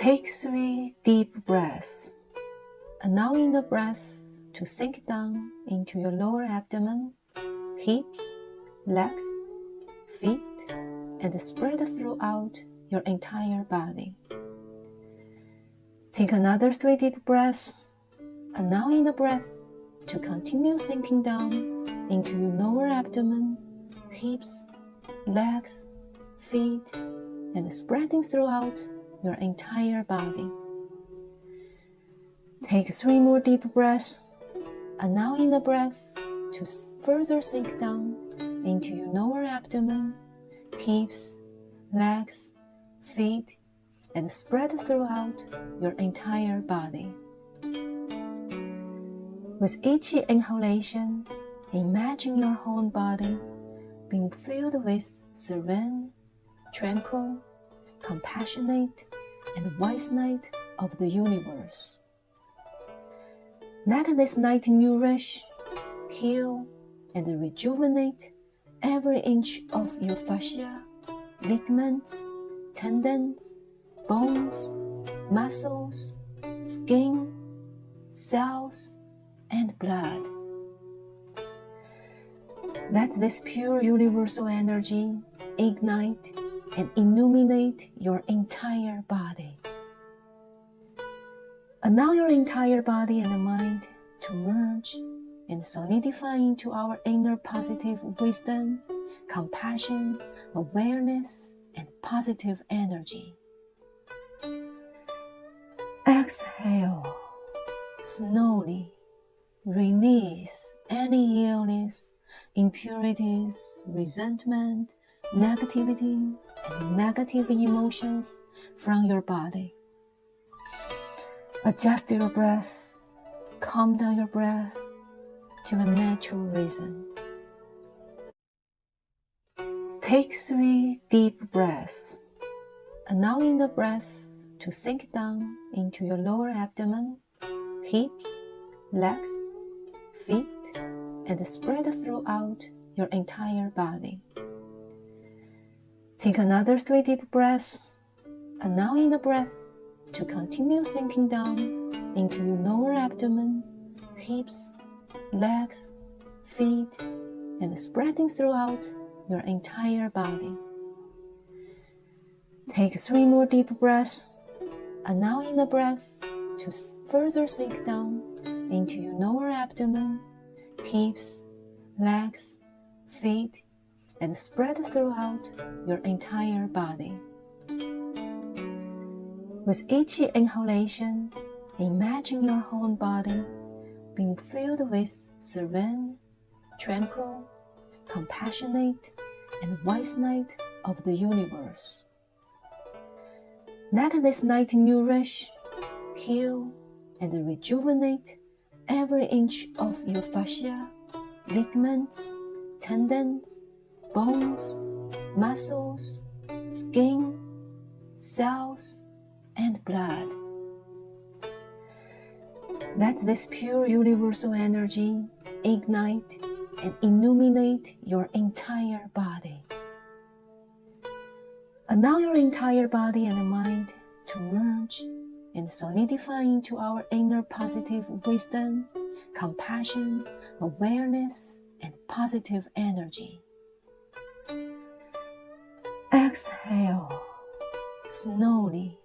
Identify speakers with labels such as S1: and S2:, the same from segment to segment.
S1: Take 3 deep breaths, allowing the breath to sink down into your lower abdomen, hips, legs, feet, and spread throughout your entire body. Take another 3 deep breaths, allowing the breath to continue sinking down into your lower abdomen, hips, legs, feet, and spreading throughout your entire body. Take 3 more deep breaths, allowing the breath to further sink down into your lower abdomen, hips, legs, feet, and spread throughout your entire body. With each inhalation, imagine your whole body being filled with serene, tranquil, compassionate, and wise light of the universe. Let this light nourish, heal, and rejuvenate every inch of your fascia, ligaments, tendons, bones, muscles, skin, cells, and blood. Let this pure universal energy ignite and illuminate your entire body. Allow your entire body and mind to merge and solidify into our inner positive wisdom, compassion, awareness, and positive energy. Exhale. Slowly release any illness, impurities, resentment, negativity, and negative emotions from your body. Adjust your breath, calm down your breath to a natural rhythm. Take 3 deep breaths, allowing the breath to sink down into your lower abdomen, hips, legs, feet, and spread throughout your entire body. Take another 3 deep breaths, allowing the breath to continue sinking down into your lower abdomen, hips, legs, feet, and spreading throughout your entire body. Take 3 more deep breaths, allowing the breath to further sink down into your lower abdomen, hips, legs, feet, and spread throughout your entire body. With each inhalation, imagine your whole body being filled with serene, tranquil, compassionate, and wise light of the universe. Let this light nourish, heal, and rejuvenate every inch of your fascia, ligaments, tendons, bones, muscles, skin, cells, and blood. Let this pure universal energy ignite and illuminate your entire body. Allow your entire body and mind to merge and solidify into our inner positive wisdom, compassion, awareness, and positive energy. Exhale. Slowly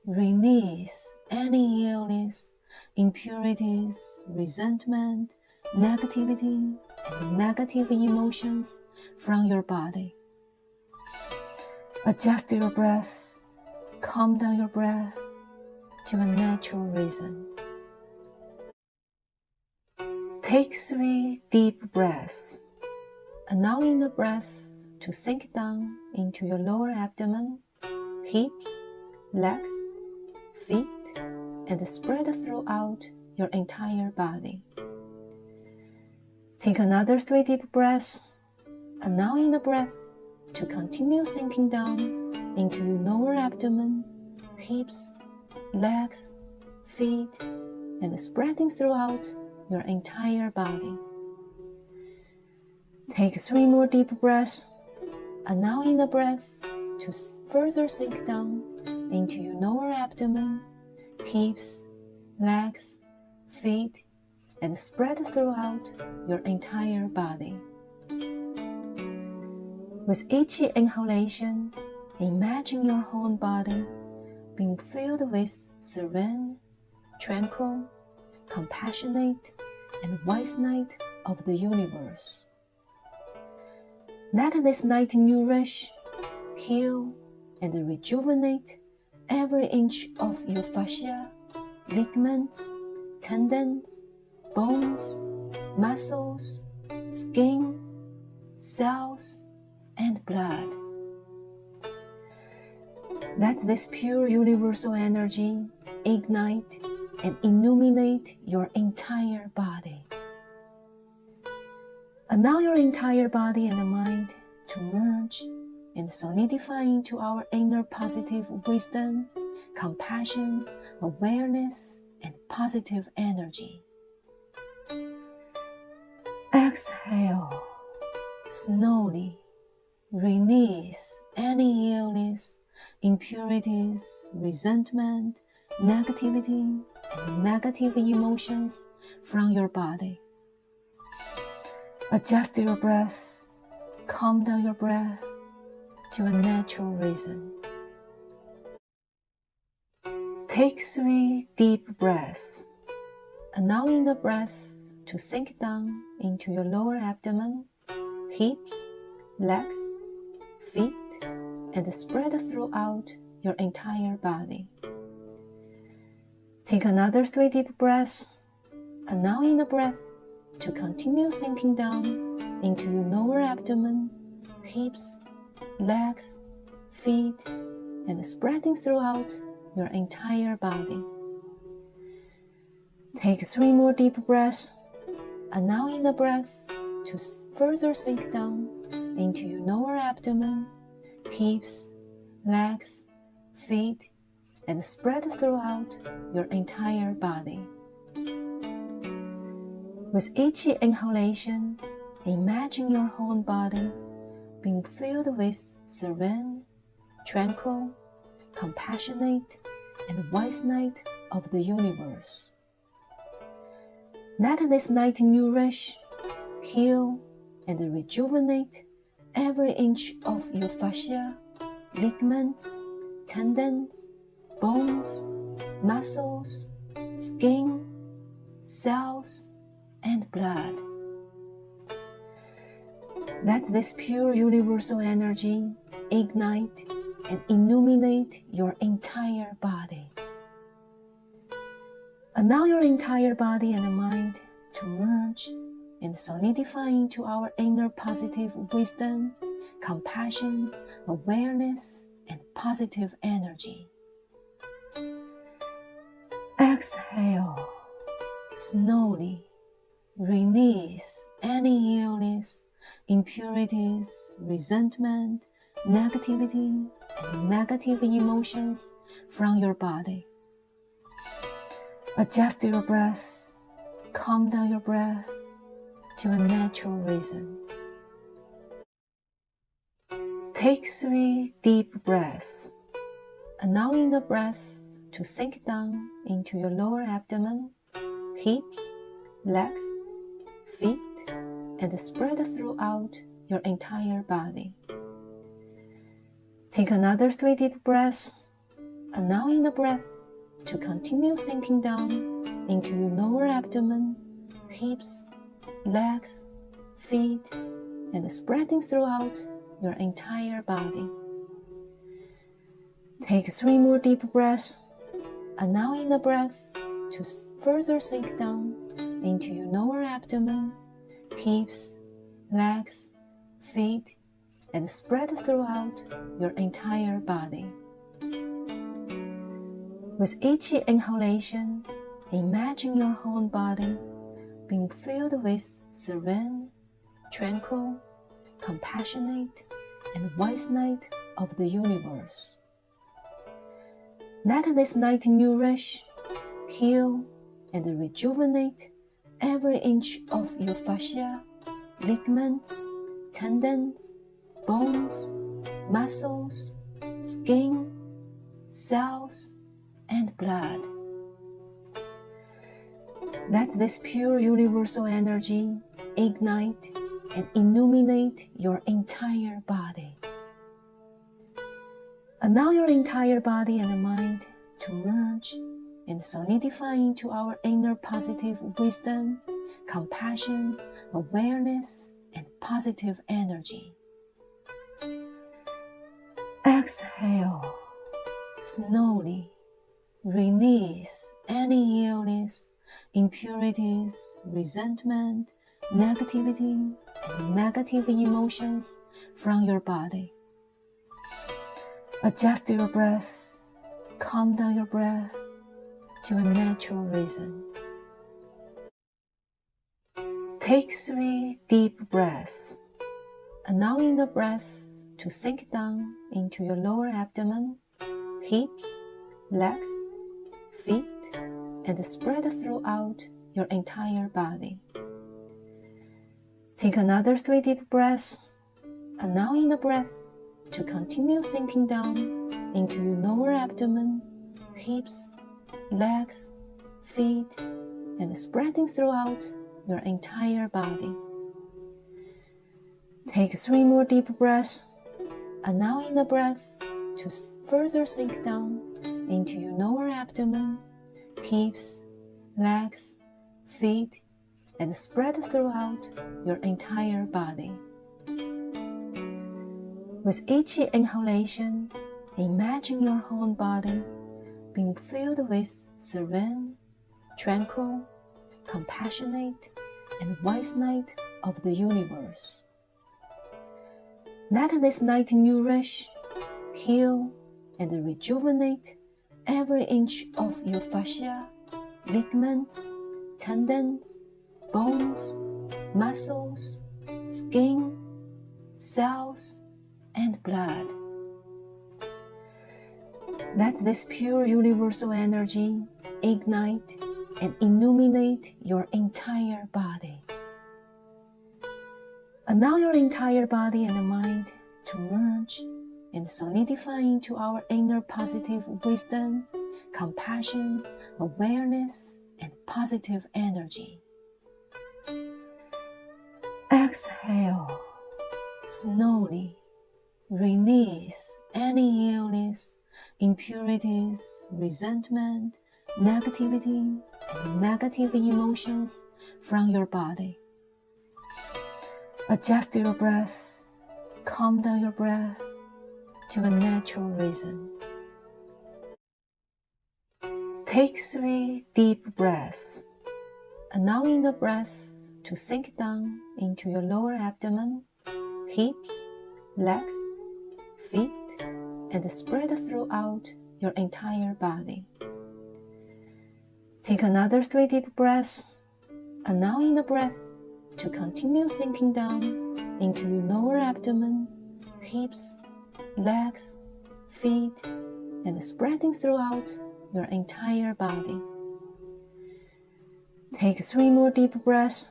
S1: release any illness, impurities, resentment, negativity, and negative emotions from your body. Adjust your breath, calm down your breath to a natural rhythm. Take 3 deep breaths, allowing the breath to sink down into your lower abdomen, hips, legs, feet, and spread throughout your entire body. Take another 3 deep breaths, allowing the breath to continue sinking down into your lower abdomen, hips, legs, feet, and spreading throughout your entire body. Take 3 more deep breaths, allowing the breath to further sink down into your lower abdomen, hips, legs, feet, and spread throughout your entire body. With each inhalation, imagine your whole body being filled with serene, tranquil, compassionate, and wise light of the universe. Let this light nourish, heal, and rejuvenate every inch of your fascia, ligaments, tendons, bones, muscles, skin, cells, and blood. Let this pure universal energy ignite and illuminate your entire body. Allow your entire body and mind to merge and solidify into our inner positive wisdom, compassion, awareness, and positive energy. Exhale. Slowly release any illness, impurities, resentment, negativity, and negative emotions from your body. Adjust your breath, calm down your breath to a natural rhythm. Take 3 deep breaths, allowing the breath to sink down into your lower abdomen, hips, legs, feet, and spread throughout your entire body. Take another 3 deep breaths, allowing the breath to continue sinking down into your lower abdomen, hips, legs, feet, and spreading throughout your entire body. Take 3 more deep breaths, allowing the breath to further sink down into your lower abdomen, hips, legs, feet, and spread throughout your entire body. With each inhalation, imagine your whole body being filled with serene, tranquil, compassionate, and wise light of the universe. Let this light nourish, heal, and rejuvenate every inch of your fascia, ligaments, tendons, bones, muscles, skin, cells, and blood. Let this pure universal energy ignite and illuminate your entire body. Allow your entire body and mind to merge and solidify into our inner positive wisdom, compassion, awareness, and positive energy. Exhale. Slowly release any illness, impurities, resentment, negativity, and negative emotions from your body. Adjust your breath, calm down your breath to a natural rhythm. Take 3 deep breaths, allowing the breath to sink down into your lower abdomen, hips, legs, feet, and spread throughout your entire body. Take another 3 deep breaths, allowing the breath to continue sinking down into your lower abdomen, hips, legs, feet, and spreading throughout your entire body. Take 3 more deep breaths, allowing the breath to further sink down into your lower abdomen, hips, legs, feet, and spread throughout your entire body. With each inhalation, imagine your whole body being filled with serene, tranquil, compassionate, and wise light of the universe. Let this light nourish, heal, and rejuvenate every inch of your fascia, ligaments, tendons, bones, muscles, skin, cells, and blood. Let this pure universal energy ignite and illuminate your entire body. Allow your entire body and mind to merge and solidify into our inner positive wisdom, compassion, awareness, and positive energy. Exhale. Slowly release any illness, impurities, resentment, negativity, and negative emotions from your body. Adjust your breath, calm down your breath to a natural rhythm. Take 3 deep breaths, allowing the breath to sink down into your lower abdomen, hips, legs, feet, and spread throughout your entire body. Take another 3 deep breaths, allowing the breath to continue sinking down into your lower abdomen, hips, legs, feet, and spreading throughout your entire body. Take 3 more deep breaths, allowing the breath to further sink down into your lower abdomen, hips, legs, feet, and spread throughout your entire body. With each inhalation, imagine your whole body being filled with serene, tranquil, compassionate, and wise light of the universe. Let this light nourish, heal, and rejuvenate every inch of your fascia, ligaments, tendons, bones, muscles, skin, cells, and blood. Let this pure universal energy ignite and illuminate your entire body. Allow your entire body and mind to merge and solidify into our inner positive wisdom, compassion, awareness, and positive energy. Exhale. Slowly release any illness, impurities, resentment, negativity, and negative emotions from your body. Adjust your breath, calm down your breath to a natural rhythm. Take 3 deep breaths, allowing the breath to sink down into your lower abdomen, hips, legs, feet, and spread throughout your entire body. Take another 3 deep breaths, allowing the breath to continue sinking down into your lower abdomen, hips, legs, feet, and spreading throughout your entire body. Take 3 more deep breaths,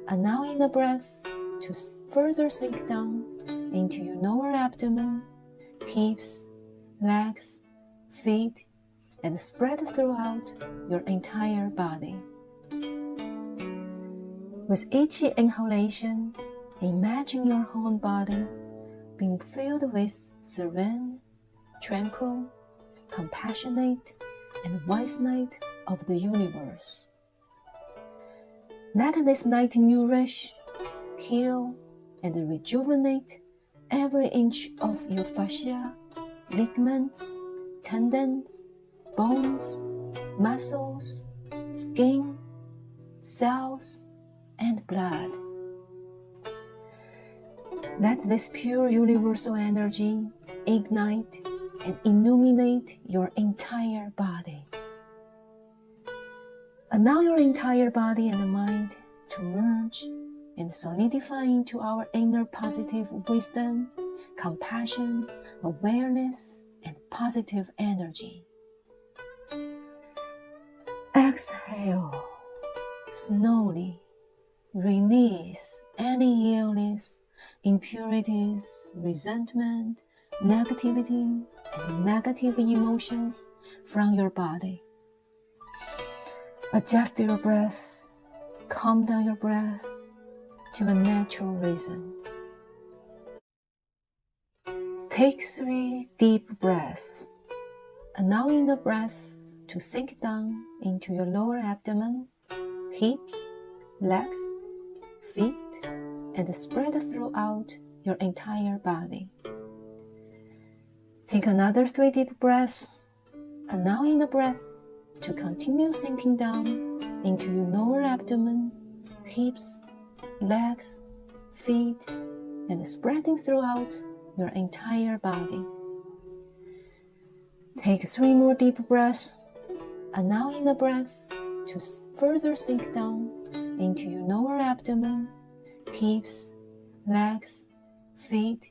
S1: allowing the breath to further sink down into your lower abdomen, hips, legs, feet, and spread throughout your entire body. With each inhalation, imagine your whole body being filled with serene, tranquil, compassionate, and wise light of the universe. Let this light nourish, heal, and rejuvenate every inch of your fascia, ligaments, tendons, bones, muscles, skin, cells, and blood. Let this pure universal energy ignite and illuminate your entire body. Allow your entire body and mind to merge and solidify into our inner positive wisdom, compassion, awareness, and positive energy. Exhale. Slowly release any illness, impurities, resentment, negativity, and negative emotions from your body. Adjust your breath, calm down your breath to a natural rhythm. Take 3 deep breaths, allowing the breath to sink down into your lower abdomen, hips, legs, feet, and spread throughout your entire body. Take another 3 deep breaths, allowing the breath to continue sinking down into your lower abdomen, hips, legs, feet, and spreading throughout your entire body. Take 3 more deep breaths, allowing the breath to further sink down into your lower abdomen, hips, legs, feet,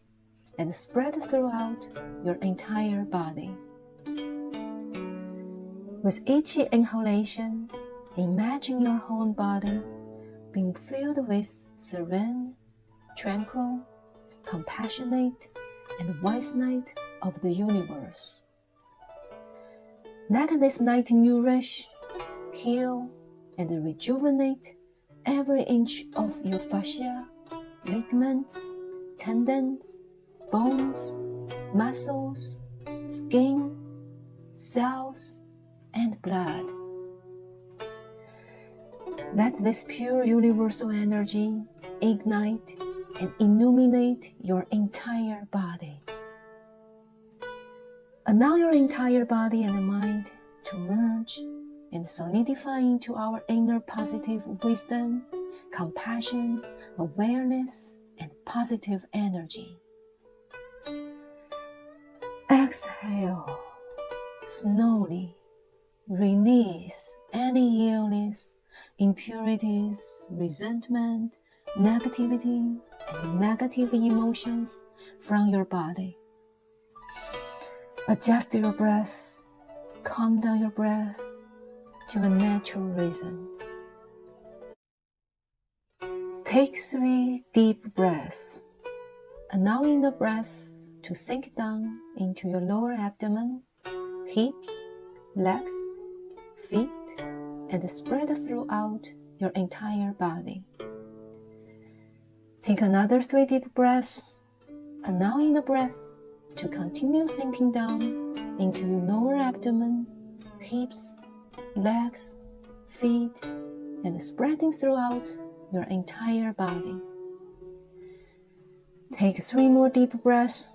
S1: and spread throughout your entire body. With each inhalation, imagine your whole body being filled with serene, tranquil, compassionate, and wise light of the universe. Let this light nourish, heal, and rejuvenate every inch of your fascia, ligaments, tendons, bones, muscles, skin, cells, and blood. Let this pure universal energy ignite and illuminate your entire body. Allow your entire body and mind to merge and solidify into our inner positive wisdom, compassion, awareness, and positive energy. Exhale. Slowly release any illness, impurities, resentment, negativity, and negative emotions from your body. Adjust your breath, calm down your breath to a natural rhythm. Take 3 deep breaths, allowing the breath to sink down into your lower abdomen, hips, legs, feet, and spread throughout your entire body. Take another 3 deep breaths, allowing the breath to continue sinking down into your lower abdomen, hips, legs, feet, and spreading throughout your entire body. Take 3 more deep breaths,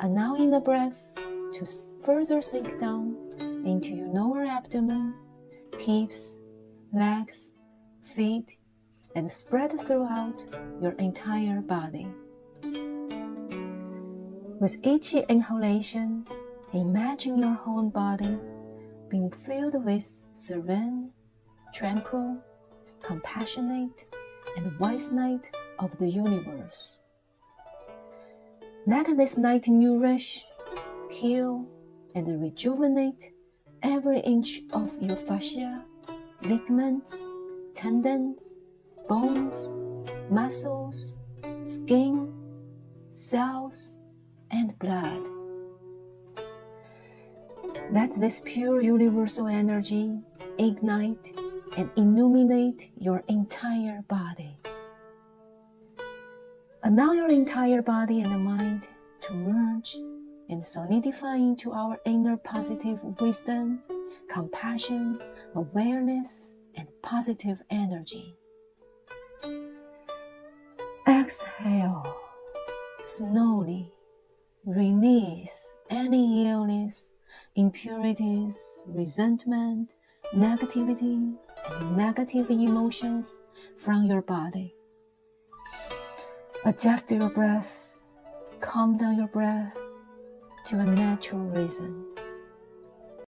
S1: allowing the breath to further sink down into your lower abdomen, hips, legs, feet, and spread throughout your entire body. With each inhalation, imagine your whole body being filled with serene, tranquil, compassionate, and wise light of the universe. Let this light nourish, heal, and rejuvenate every inch of your fascia, ligaments, tendons, bones, muscles, skin, cells, and blood. Let this pure universal energy ignite and illuminate your entire body. Allow your entire body and mind to merge and solidify into our inner positive wisdom, compassion, awareness, and positive energy. Exhale. Slowly release any illness, impurities, resentment, negativity, and negative emotions from your body. Adjust your breath, calm down your breath to a natural rhythm.